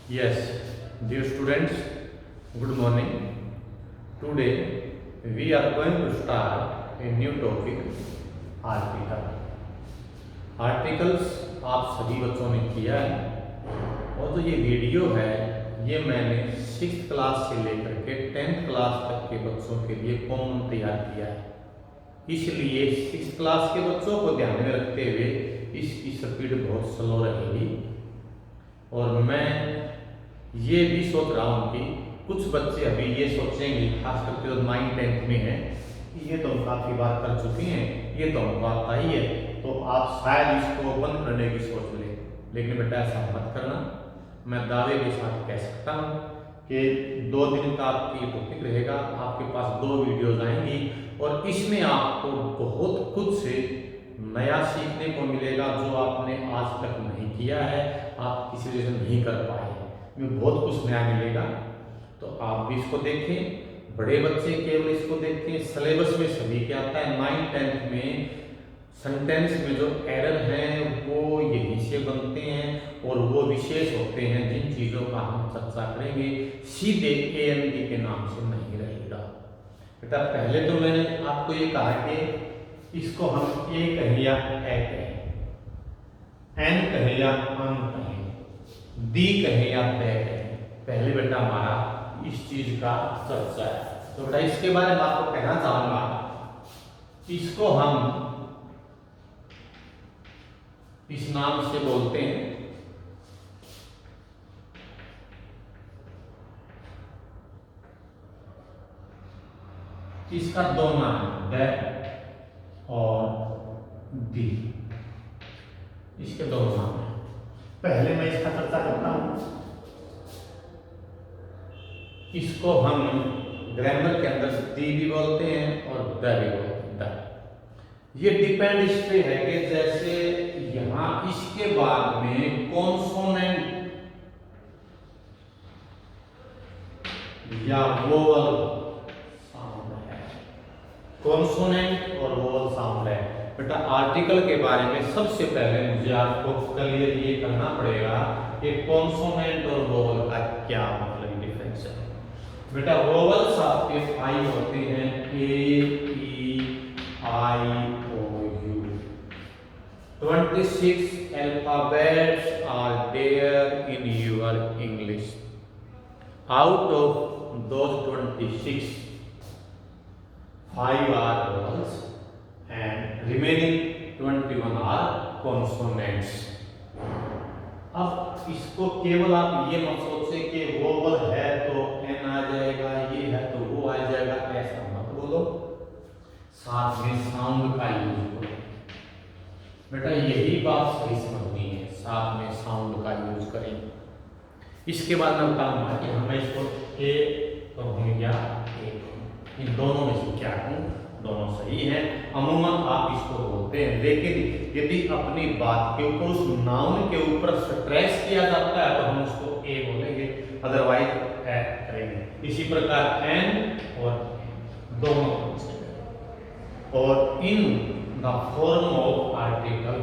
Yes, dear students, good morning. Today we are going to start a new topic, article. Articles आप सभी बच्चों ने किया है और जो ये वीडियो है ये मैंने 6th क्लास से लेकर के 10th क्लास तक के बच्चों के लिए कॉमन तैयार किया है। इसलिए 6th क्लास के बच्चों को ध्यान में रखते हुए इसकी स्पीड बहुत स्लो रहेगी और मैं ये भी सोच रहा हूँ कि कुछ बच्चे अभी ये सोचेंगे, खास करके जो 9th-10th में हैं, ये तो हम काफ़ी बार कर चुके हैं, ये तो हमको आता ही है, तो आप शायद इसको बंद करने की सोच लें। लेकिन बेटा ऐसा मत करना। मैं दावे के साथ कह सकता हूँ कि 2 दिन का आपकी टॉपिक रहेगा, आपके पास 2 वीडियोज आएंगी और इसमें आपको बहुत कुछ से नया सीखने को मिलेगा जो आपने आज तक नहीं किया है, आप किसी वजह से नहीं कर पाए हैं। में बहुत कुछ नया मिलेगा, तो आप भी इसको देखें। बड़े बच्चे केवल इसको देखें, सिलेबस में सभी क्या आता है। 9th-10th में सेंटेंस में जो एरर हैं वो यहीं से बनते हैं और वो विशेष होते हैं जिन चीज़ों का हम चर्चा करेंगे, सीधे AND के नाम से नहीं रहेगा। बेटा पहले तो मैंने आपको ये कहा कि इसको हम ए कहें या ए कहें, एन कहें या अन कहें, दी कहें या तय कहें, पहले बेटा हमारा इस चीज का चर्चा है। तो बेटा इसके बारे में आपको कहना चाहूंगा, इसको हम इस नाम से बोलते हैं इसका 2 नाम है, द और दी, इसके 2 नाम है। पहले मैं इसका चर्चा करता हूं। इसको हम ग्रामर के अंदर दी भी बोलते हैं और द भी बोलते हैं। ये डिपेंड इस पे है कि जैसे यहां इसके बाद में कॉन्सोनेंट या वोवल साउंड है, कॉन्सोनेंट और वोवल साउंड है। बेटा आर्टिकल के बारे में सबसे पहले मुझे आपको क्लियर ये करना पड़ेगा कि कॉन्सोनेंट और वोवल का क्या मतलब डिफरेंस है। बेटा वोवल्स आपके 5 होते हैं, A, E, I, O, U। 26 alphabets are there in your English. Out of those 26, 5 are vowels and remaining 21 are consonants। अब इसको केवल आप ये मत सोचे कि वोवल है तो एन आ जाएगा, ये है तो वो आ जाएगा, ऐसा मत बोलो। साथ में साउंड का यूज करो। बेटा यही बात सही समझनी है, साथ में साउंड का यूज करेंगे। इसके बाद मैं बताऊंगा कि हमें इसको ए कहूँ या ए कहूँ, इन दोनों में से क्या कहूँ, दोनों सही हैं। अमूमन आप इसको बोलते हैं, लेकिन यदि अपनी बात के ऊपर उस नाउन के ऊपर स्ट्रेस किया जाता है तो हम उसको ए बोलेंगे, अदरवाइज ए करेंगे। इसी प्रकार एन और दोनों, और in the form of article,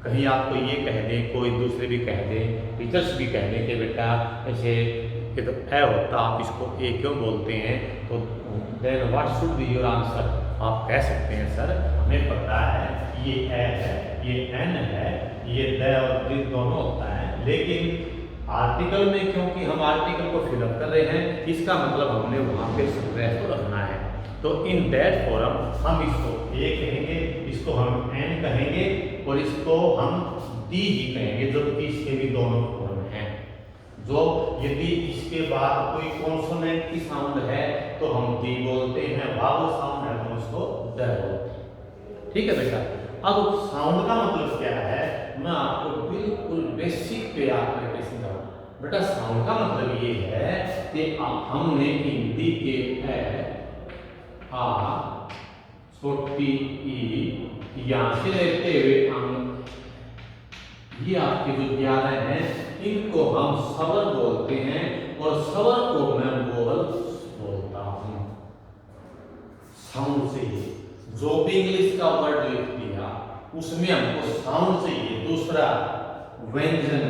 कहीं आपको ये कह दें, कोई दूसरे भी कह दें, टीचर्स भी कह दें कि बेटा ऐसे ये तो ए होता, आप इसको ए क्यों बोलते हैं, तो then what should be your answer. आप कह सकते हैं सर हमें पता है ये ए है, ये एन है, ये द और दिस दोनों होता है, लेकिन आर्टिकल में क्योंकि हम आर्टिकल को फिलअप कर रहे हैं, इसका मतलब हमने वहाँ पे स्ट्रेस को रखना है। तो इन दैट फॉर्म हम इसको ए कहेंगे, इसको हम एन कहेंगे और इसको हम डी ही कहेंगे, जबकि इसके भी दोनों फॉर्म हैं। जो यदि इसके बाद कोई कॉन्सोनेंट की साउंड है तो हम डी बोलते हैं, वावल साउंड है तो उसको द बोलते हैं। ठीक है बेटा। अब साउंड का मतलब क्या है, मैं आपको बिल्कुल बेसिक पे आकर के समझाऊं। बेटा साउंड का मतलब ये है कि हमने हिंदी के ए, आ, छोटी ई यहां से लेते हुए अंग, ये आपके जो 11 हैं, इनको हम स्वर बोलते हैं और स्वर को मैं वोवल बोलता हूं। साउंड से जो भी इंग्लिश का वर्ड लिख दिया उसमें हमको साउंड चाहिए। दूसरा व्यंजन,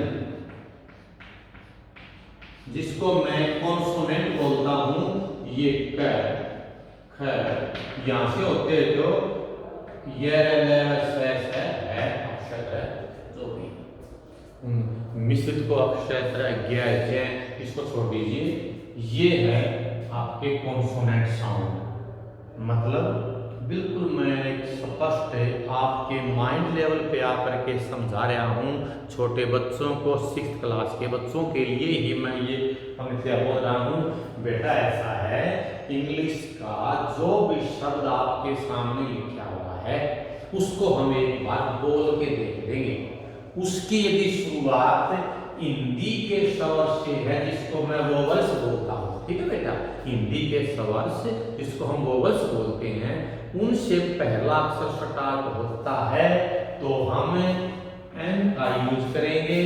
जिसको मैं कॉन्सोनेंट बोलता हूं, ये क ख यहां से होते जो ये है अक्षर है जो भी मिश्रित को अक्षर इसको छोड़ दीजिए। ये है आपके कॉन्सोनेंट साउंड। मतलब बिल्कुल मैं स्पष्ट आपके माइंड लेवल पे आकर के समझा रहा हूँ। छोटे बच्चों को 6th क्लास के बच्चों के लिए ही मैं ये समस्या बोल रहा हूँ। बेटा ऐसा है, इंग्लिश का जो भी शब्द आपके सामने लिखा हुआ है उसको हम एक बार बोल के देख लेंगे। उसकी यदि शुरुआत हिंदी के स्वर से है, जिसको मैं वोवल्स बोलता हूँ, ठीक है बेटा, हिंदी के स्वर से जिसको हम वोवल्स बोलते हैं, उनसे पहला अक्षर स्टार्ट होता है तो हम एन का यूज करेंगे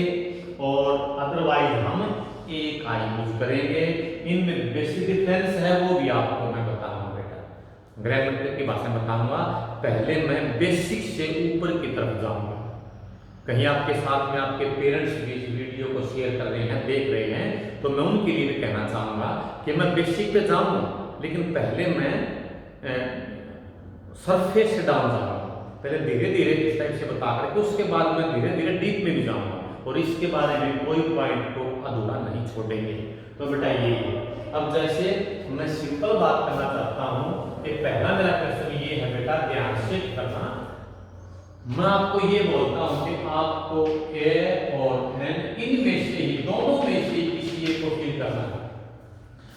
और अदरवाइज हम ए का यूज करेंगे। इनमें बेसिक डिफरेंस है, वो भी आपको मैं बताऊंगा बेटा, ग्रामर की भाषा में बताऊंगा। पहले मैं बेसिक से ऊपर की तरफ जाऊंगा। कहीं आपके साथ में आपके पेरेंट्स भी इस वीडियो को शेयर कर रहे हैं, देख रहे हैं, तो मैं उनके लिए भी कहना चाहूंगा कि मैं बेसिक पे जाऊंगा, लेकिन पहले मैं सरफेस से डाउन जाऊंगा। पहले धीरे धीरे इस टाइप से बता करके उसके बाद मैं धीरे धीरे डीप में भी जाऊंगा और इसके बारे में कोई पॉइंट को अधूरा नहीं छोड़ेंगे। तो बेटा ये अब जैसे मैं सिंपल बात करना चाहता हूँ कि पहला मेरा क्वेश्चन ये है बेटा, ध्यान से करना। मैं आपको ये बोलता हूं कि आपको ए और एन इनमें से ही, दोनों में से किसी एक को फिल करना है।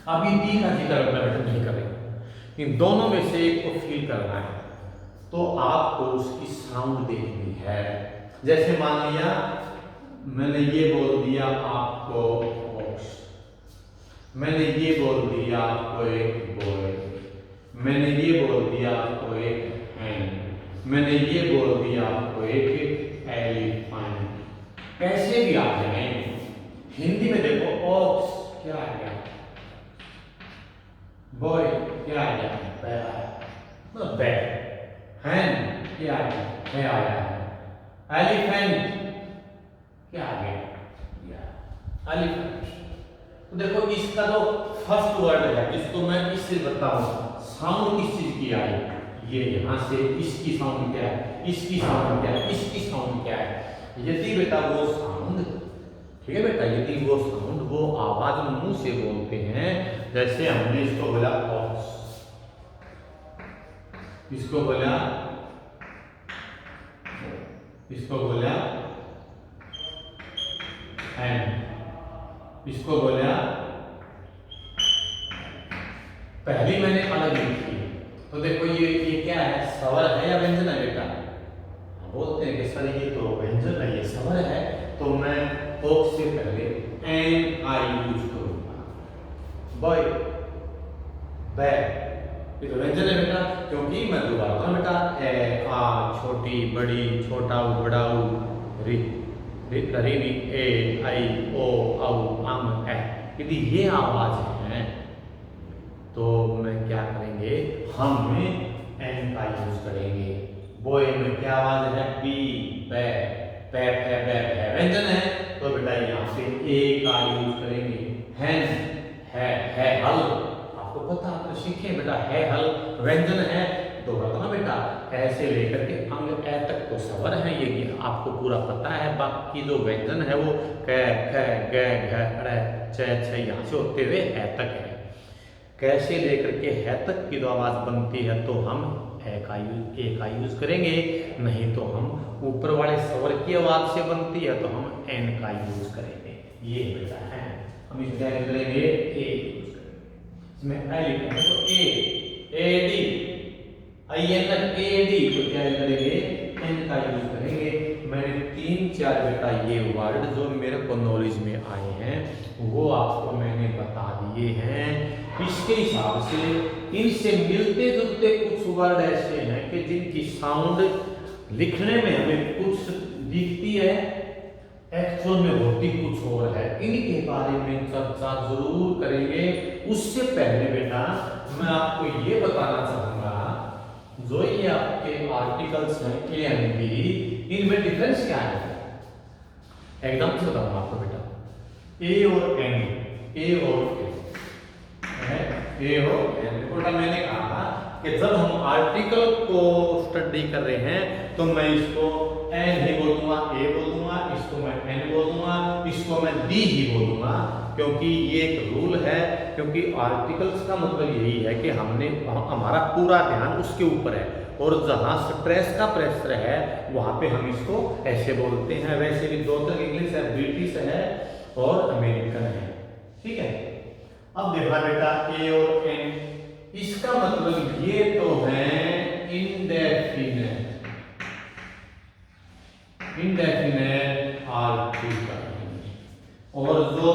अभी डी का जिक्र नहीं करेंगे, इन दोनों में से एक को फिल करना है। तो आपको उसकी साउंड देखनी है। जैसे मान लिया मैंने ये बोल दिया आपको ऑक्स, मैंने ये बोल दिया आपको एक बॉय, मैंने ये बोल दिया आपको एक एन, मैंने ये बोल दिया आपको एक एलिफेंट। कैसे भी आ जाए, हिंदी में देखो ऑक्स क्या आ गया, बॉय क्या आ गया, बैग, हैन क्या आ गया, है आया, एलिफेंट क्या आ गया, एलिफेंट। तो देखो इसका जो फर्स्ट वर्ड है जिसको मैं इससे बताऊं साउंड किस चीज की आई, ये यहां से इसकी साउंड क्या है, इसकी साउंड क्या है, इसकी साउंड क्या है। यदि बेटा वो साउंड, ठीक है बेटा, यदि वो साउंड, वो आवाज मुंह से बोलते हैं, जैसे हमने इसको बोला ऑक्स, इसको बोला, इसको बोला एन, इसको बोला, पहली मैंने अलग लिखी। तो देखो ये क्या है, स्वर है या व्यंजन है बेटा? बोलते हैं कि सर ये तो व्यंजन है, ये स्वर है, तो मैं ऑक्स से पहले एन आई यूज करूंगा। बॉय, बैग, ये तो व्यंजन है बेटा, क्योंकि मैं दोबारा बताऊं बेटा, ए आ, छोटी बड़ी, छोटा बड़ा, री री री री, ए आई ओ औ अम ए, यदि ये आवाज है तो मैं क्या करेंगे, हम एन का यूज करेंगे। बॉय में क्या आवाज है, बी, बे, पे व्यंजन है, तो बेटा यहाँ से ए का यूज करेंगे। हैन है हल, आपको पता, आप सीखे बेटा, है हल व्यंजन है, तो बताना बेटा, ऐसे लेकर के अंग ए तक तो स्वर है, ये आपको पूरा पता है। बाकी जो व्यंजन है वो क, ख, ग, घ, ड़, च, छ यहाँ से होते हुए ए तक है। कैसे लेकर के है तक की जो आवाज बनती है तो हम ए का यूज करेंगे, नहीं तो हम ऊपर वाले स्वर की आवाज से बनती है तो हम एन का यूज करेंगे। ये बेटा है, हम इसमें क्या करेंगे, ए यूज करेंगे। इसमें ए लिखेंगे तो A D, I N A D, तो क्या करेंगे, एन का यूज करेंगे। मैंने 3-4 बेटा ये वर्ड जो मेरे को नॉलेज में आए हैं वो आपको मैंने बता दिए हैं। इसके हिसाब से इनसे मिलते जुलते कुछ वर्ड ऐसे हैं कि जिनकी साउंड लिखने में हमें कुछ दिखती है, एक्चुअल में होती कुछ और है। इनके बारे में चर्चा जरूर करेंगे। उससे पहले बेटा मैं आपको ये बताना चाहूंगा, जो ये आपके आर्टिकल्स हैं ए एंड बी, इनमें डिफरेंस क्या है? एकदम से बताऊंगा आपको बेटा, ए और एन ए और ए और एन। बेटा मैंने कहा कि जब हम आर्टिकल को स्टडी कर रहे हैं तो मैं इसको एन ही बोलूंगा, ए बोलूंगा, इसको मैं एन बोलूंगा, इसको मैं डी ही बोलूंगा, क्योंकि ये एक रूल है। क्योंकि आर्टिकल्स का मतलब यही है कि हमारा पूरा ध्यान उसके ऊपर है, और जहां स्ट्रेस का प्रेशर है वहां पे हम इसको ऐसे बोलते हैं। वैसे भी दो तरह इंग्लिश है, ब्रिटिश है और अमेरिकन है, ठीक है। अब देखा बेटा ए और एन, इसका मतलब ये तो है इंडेफिनेट आर्टिकल, और जो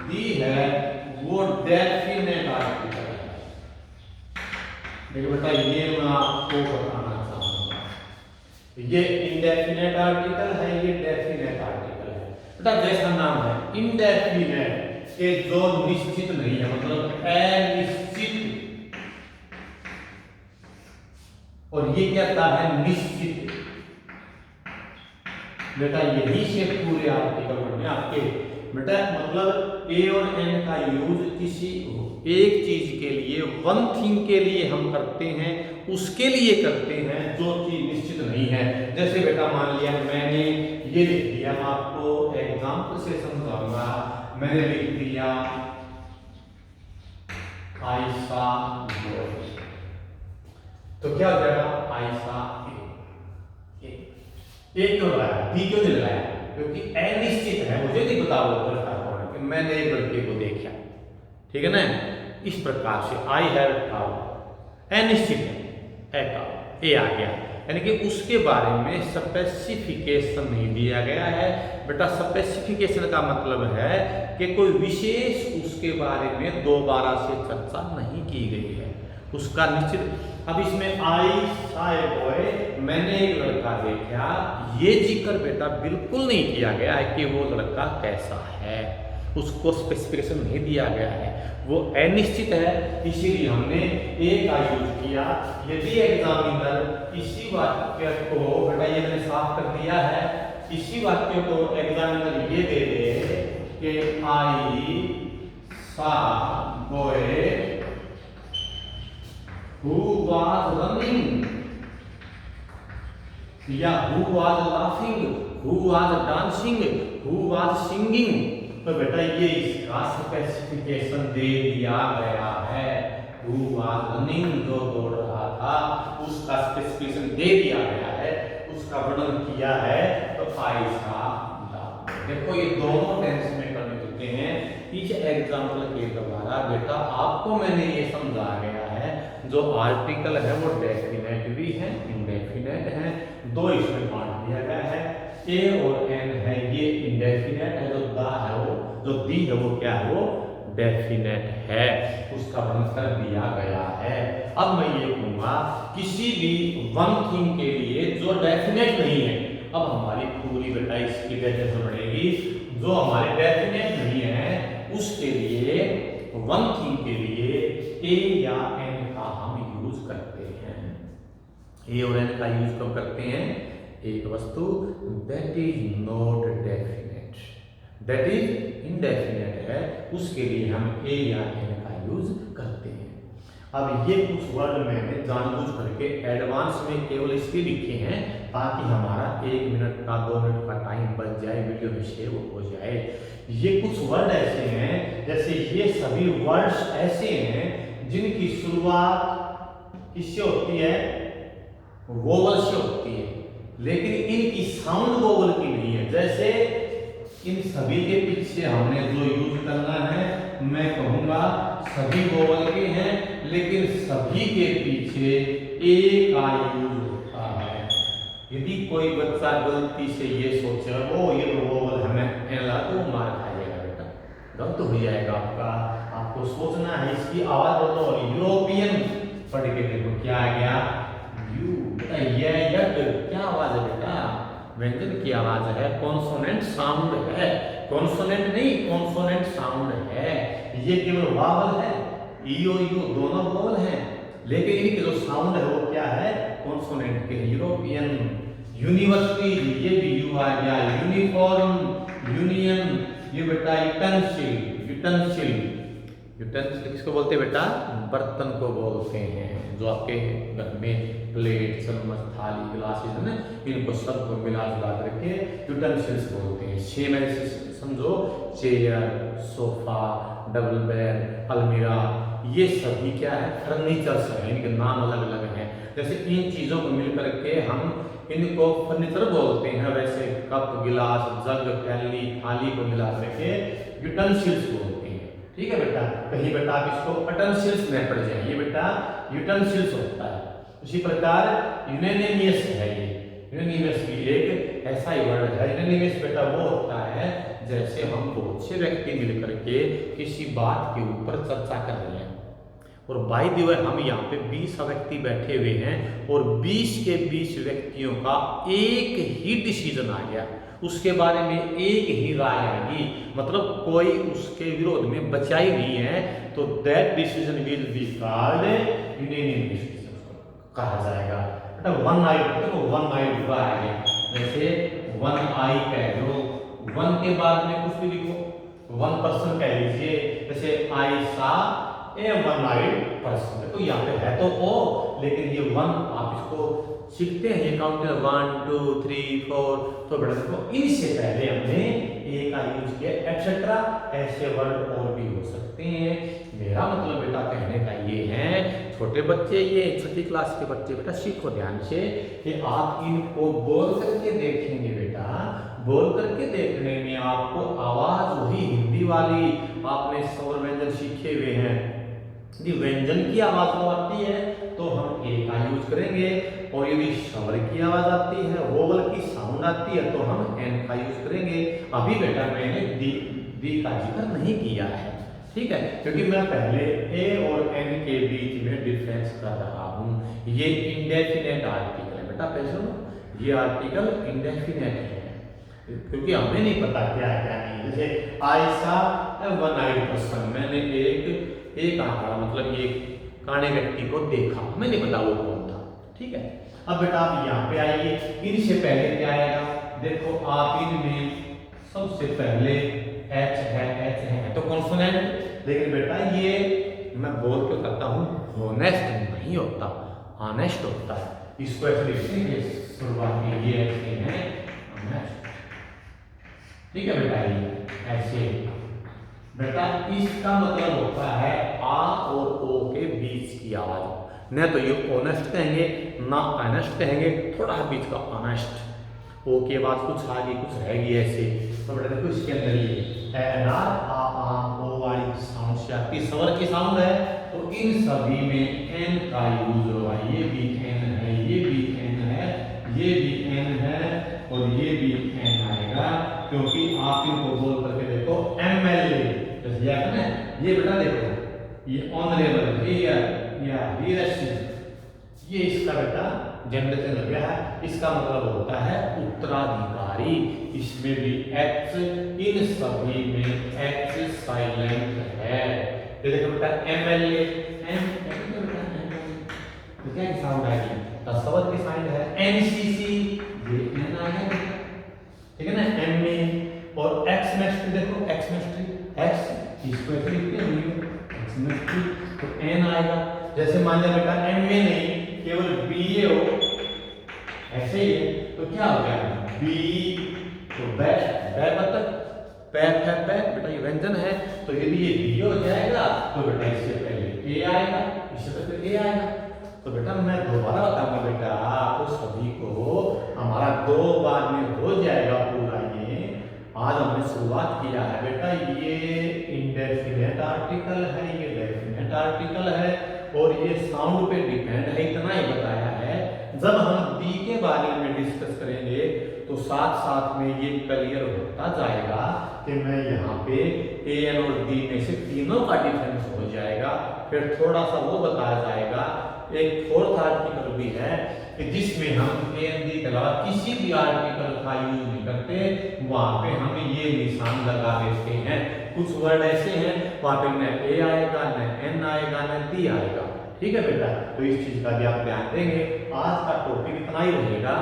डी है वो डेफिनेट आर्टिकल है। देखो बेटा ये मैं आपको बताना चाहूंगा, ये इंडेफिनेट आर्टिकल है, ये डेफिनेट आर्टिकल है। बेटा जैसा नाम है इंडेफिनेट, ये जो निश्चित नहीं है, मतलब अनिश्चित, और ये कहता है निश्चित। बेटा यही से पूरे आर्टिकल बने आपके। बेटा मतलब ए और एन का यूज किसी एक चीज के लिए, वन थिंग के लिए हम करते हैं, उसके लिए करते हैं जो चीज निश्चित नहीं है। जैसे बेटा मान लिया मैंने ये लिख दिया, मैं आपको एग्जांपल से समझाऊंगा। मैंने लिख दिया आयशा बॉय, तो क्या हो जाएगा आयशा ए क्यों लगाया, बी क्यों नहीं लगाया? क्योंकि अनिश्चित है, मुझे नहीं पता वो लड़का कौन है, कि मैंने एक लड़के को देखा, ठीक है ना। इस प्रकार से आई हैव काउ, अनिश्चित है, ए आ गया, यानी कि उसके बारे में स्पेसिफिकेशन नहीं दिया गया है। बेटा स्पेसिफिकेशन का मतलब है कि कोई विशेष उसके बारे में दोबारा से चर्चा नहीं की गई है, उसका निश्चित। अब इसमें आई सा ए बॉय, मैंने एक लड़का देखा, ये जिक्र बेटा बिल्कुल नहीं किया गया है कि वो लड़का कैसा है, उसको स्पेसिफिकेशन नहीं दिया गया है, वो अनिश्चित है, इसीलिए हमने ए का यूज किया। यदि एग्जामिनर इसी वाक्य को, बेटा ये मैंने साफ कर दिया है, इसी वाक्य को एग्जामिनर ये दे दे कि आई सा बॉय who was running, या who was laughing, who was dancing, who was singing, तो बेटा ये इसका स्पेसिफिकेशन दे दिया गया है। who was running, जो दौड़ रहा था, उसका स्पेसिफिकेशन दे दिया गया है, उसका वर्णन किया है, तो आयशा। देखो ये दोनों टेंस में कर चुके हैं। इस एग्जाम्पल के द्वारा बेटा आपको मैंने ये समझा गया है, जो आर्टिकल है वो डेफिनेट भी है, इंडेफिनेट है, दो इसमें बांट दिया गया है। ए और एन है ये इंडेफिनेट है, जो दा है वो, जो दी है वो क्या है, वो डेफिनेट है, उसका वर्णन कर दिया गया है। अब मैं ये कहूंगा किसी भी वन थिंग के लिए जो डेफिनेट नहीं है, अब हमारी पूरी बेटा इसकी डेफिनेशन बढ़ेगी। जो हमारे डेफिनेट नहीं है उसके लिए, वन थिंग के लिए ए या एन का हम यूज करते हैं। ए और एन का यूज कब करते हैं? एक वस्तु that is not definite, that is indefinite है, उसके लिए हम ए या एन का यूज करते हैं। अब ये कुछ वर्ड मैंने जानबूझ करके एडवांस में केवल इसलिए लिखे हैं ताकि हमारा 1 मिनट का 2 मिनट का टाइम बच जाए, वीडियो में सेव हो जाए। ये कुछ वर्ड ऐसे हैं, जैसे ये सभी वर्ड्स ऐसे हैं जिनकी शुरुआत किससे होती है? वोवल से होती है, लेकिन इनकी साउंड वोवल की नहीं है। जैसे इन सभी के पीछे हमने जो यूज करना है, मैं कहूंगा सभी वोवल के हैं, लेकिन सभी के पीछे ए का यूज होता है। यदि कोई बच्चा गलती से ये सोचे वो ये वोवल हमें एला, तो मार खाएगा बेटा, गलत हो जाएगा आपका। आपको सोचना है इसकी आवाज हो, तो यूरोपियन पढ़ के देखो क्या आ गया, यू बेटा, ये क्या आवाज है बेटा? व्यंजन की आवाज है, कॉन्सोनेंट साउंड है, कॉन्सोनेंट नहीं कॉन्सोनेंट साउंड है। ये केवल वावल है, ई और यू दोनों वोवल हैं, लेकिन इनके जो साउंड है वो क्या है? कॉन्सोनेंट के। यूरोपियन, यूनिवर्सिटी, ये भी यू आ गया, यूनिफॉर्म, यूनियन, ये बेटा यूटेंसिल, यूटेंसिल, यूटेंसिल किसको बोलते हैं बेटा? बर्तन को बोलते हैं। जो आपके घर में प्लेट, चम्मच, थाली, गिलासेस है ना, इनको सबको मिला जुला करके यूटेंसिल्स बोलते हैं। सेम ऐसे समझो, चेयर, सोफा, डबल बेड, अलमीरा, ये सभी क्या है? फर्नीचर्स है, इनके नाम अलग अलग हैं। जैसे इन चीजों को मिलकर के हम इनको फर्नीचर बोलते हैं, वैसे कप, गिलास, जग, प्याली, थाली को मिला करके यूटेंसिल्स बोलते हैं। ठीक है बेटा? कहीं बेटा आप इसको अटेंसिल्स में पढ़ जाइए बेटा, यूटेंसिल्स होता है। उसी प्रकार यूनानिमस है, ये यूनानिमस भी एक ऐसा ही वर्ड है। यूनानिमस बेटा वो होता है जैसे हम बहुत से व्यक्ति मिलकर के किसी बात के ऊपर चर्चा कर रहे हैं, और बाय द वे हम यहाँ पे 20 व्यक्ति बैठे हुए हैं और 20 के 20 व्यक्तियों का एक ही डिसीजन आ गया, उसके बारे में एक ही राय आएगी, मतलब कोई उसके विरोध में बचा ही नहीं है, तो that decision will be called unanimous decision कहा जाएगा। बेटा वन आई, देखो वन आई हुआ है, जैसे वन आई कह दो, वन के बाद में कुछ भी लिखो, वन पर्सन कह लीजिए, जैसे आई सा ए वन आइड पर्सन। तो यहाँ पे है तो ओ, लेकिन ये वन आप इसको सीखते हैं, ये काउंट 1 2 3 4, तो बेटा देखो इनसे पहले हमने ए का यूज किया एक्सेट्रा, ऐसे वर्ड और भी हो सकते हैं। मेरा मतलब बेटा कहने का ये है, छोटे बच्चे, ये छठी क्लास के बच्चे बेटा सीखो ध्यान से कि आप इनको बोल करके देखेंगे बेटा, बोल करके देखने में आपको आवाज वही हिंदी वाली आपने स्वर व्यंजन सीखे हुए हैं, यदि व्यंजन की आवाज तो आती है तो हम ए का यूज करेंगे, और यदि स्वर की आवाज आती है, वोवल की साउंड आती है, तो हम एन का यूज करेंगे। अभी बेटा मैंने दी का जिक्र नहीं किया है, ठीक है, क्योंकि मैं पहले ए और एन के बीच में डिफरेंस कर रहा हूं। ये इंडेफिनेट आर्टिकल है बेटा, पहले सुनो, ये आर्टिकल इंडेफिनेट है, क्योंकि हमें नहीं पता क्या है क्या नहीं। जैसे आयशा वन आइड पर्सन, मैंने एक आंकड़ा, मतलब एक काने व्यक्ति को देखा, हमें नहीं पता वो कौन था। ठीक है, अब बेटा आप यहाँ पे आइए, इनसे पहले क्या आएगा? देखो आप इनमें सबसे पहले एच है तो कॉन्सोनेंट, लेकिन बेटा ये मैं बोल के करता हूँ, होनेस्ट नहीं होता, ऑनेस्ट होता है। इसको ऐसे लिखेंगे शुरुआत में, ये ऐसे है ऑनेस्ट, ठीक है बेटा, ये ऐसे बेटा, इसका मतलब होता है आ और ओ के बीच की आवाज, न तो ये ऑनेस्ट कहेंगे ना ऑनेस्ट कहेंगे, थोड़ा बीच का ऑनेस्ट, ओ की आवाज कुछ आगे कुछ रहेगी ऐसे। तो बेटा देखो इसके अंदर ये एन आर ओ वाली साउंड से आती, स्वर की साउंड है, तो इन सभी में एन का यूज होगा। ये भी एन है, ये भी एन है, ये भी एन है, और ये भी एन आएगा, क्योंकि आप इनको बोल करके देखो एमएलए, जैसे ये बेटा देखो, ये ऑनरेबल, ये इसका बेटा जनरेशन हो गया है, इसका मतलब होता है उत्तराधिकारी, इसमें भी एक्स, इन सभी में एक्स साइलेंट है। ये देखो बेटा एमएलए, एम तो क्या साउंड आएगी, तस्वर की साउंड है, एनसीसी ये एन आएगा, ठीक है ना, एम में, और एक्स मेस्ट्री देखो, एक्स मेस्ट्री, एक्स इसको ऐसे लिखते हैं एक्स मेस्ट्री, तो एन आएगा। जैसे मान लिया बेटा एम में नहीं, केवल बी ए हो, ऐसे ही है, तो क्या हो गया बी, तो बतख, बेटा ये व्यंजन है, तो यदि ये बी हो जाएगा तो बेटा इससे पहले ए आएगा, इससे तो फिर ए आएगा। तो बेटा मैं दोबारा बताऊंगा बेटा आपको सभी को, हमारा 2 बार में हो जाएगा पूरा। ये आज हमने शुरुआत किया है बेटा, ये इंडेफिनेट आर्टिकल है, ये डेफिनेट आर्टिकल है, और ये साउंड पे डिपेंड है, इतना ही बताया है। जब हम दी के बारे में डिस्कस करेंगे तो साथ साथ में ये क्लियर होता जाएगा कि मैं यहाँ पे ए एन और डी में से तीनों का डिफरेंस हो जाएगा। फिर थोड़ा सा वो बताया जाएगा, एक फोर्थ आर्टिकल भी है कि जिसमें हम ए एन डी के अलावा किसी भी आर्टिकल का यूज नहीं करते, वहां पे हम ये निशान लगा देते हैं। कुछ वर्ड ऐसे हैं वहां पे न ए आएगा, न एन आएगा, न डी आएगा, ठीक है बेटा, तो इस चीज का भी आप ध्यान देंगे। आज का टॉपिक इतना ही रहेगा,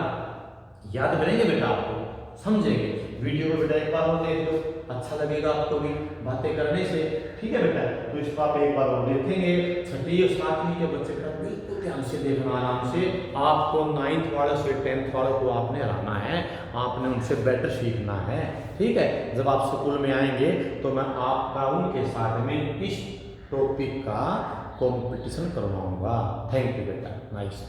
याद करेंगे बेटा, आपको समझेंगे। वीडियो को बेटा एक बार और देख लो, अच्छा लगेगा आपको भी बातें करने से। ठीक है बेटा, तो इसको आप एक बार और देखेंगे। छठी और सातवीं के बच्चे का बिल्कुल ध्यान से देखना, आराम से। आपको 9th वालों से 10th वालों को आपने हराना है, आपने उनसे बेटर सीखना है। ठीक है, जब आप स्कूल में आएंगे तो मैं आपका उनके साथ में इस टॉपिक का कंपटीशन करवाऊंगा। थैंक यू बेटा, नाइस।